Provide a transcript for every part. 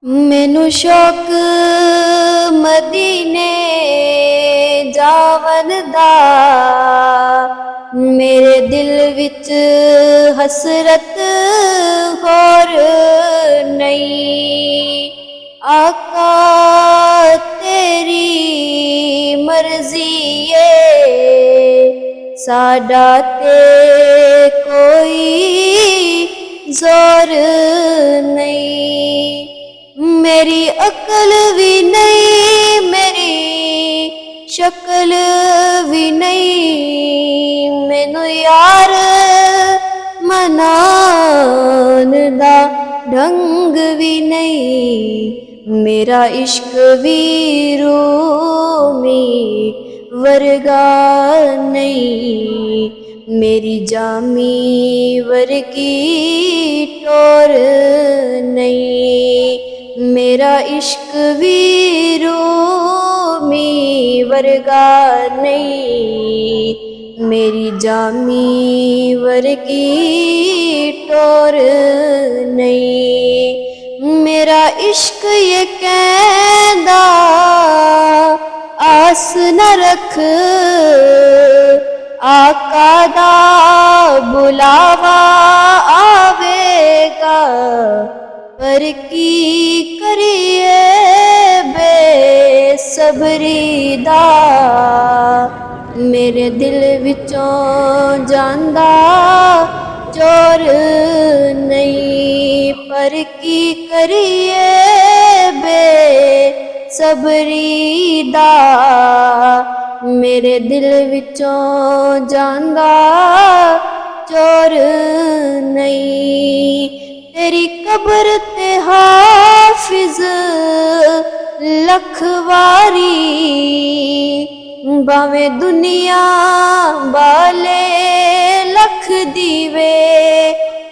मैनू शौक मदीने जावन दा, मेरे दिल विच हसरत होर नहीं। आका तेरी मर्जी है, साडा ते कोई जोर नहीं। मेरी अकल भी नहीं, मेरी शक्ल भी नहीं, मैनू यार मनान दा ढंग भी नहीं। मेरा इश्क भी रूमी वर्गा नहीं, मेरी जामी वर्गी टोर नहीं। मेरा इश्क भी रूमी वर्गा नहीं, मेरी जामी वर्गी टोर नहीं। मेरा इश्क ये कहंदा आस न रख, आका दा बुलावा आवेगा, पर की करिए बेसबरी दा। मेरे दिल विचों जांदा चोर नहीं, पर की करिए बेसबरी दा। मेरे दिल विचों जांदा चोर नहीं। तेरी कब्र ते हाफिज लखवारी, भावें दुनिया वाले लख दीवे।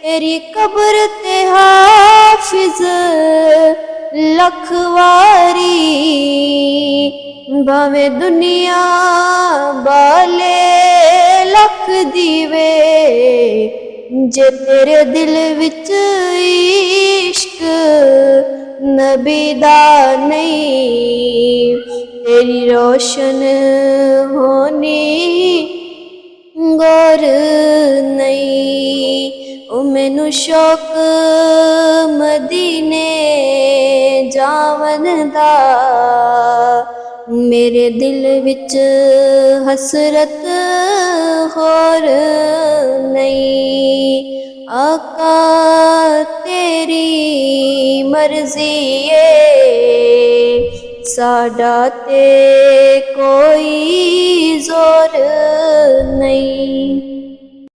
तेरी कब्र ते हाफिज लखवारी, भावें दुनिया वाले लख दीवे। जे तेरे दिल विच इश्क नबी दा नहीं, तेरी रोशन होनी गौर नहीं। ओ मैनू शौक मदीने जावन दा, मेरे दिल विच हसरत होर नहीं। आका तेरी मर्जी है, साडा ते कोई जोर नहीं।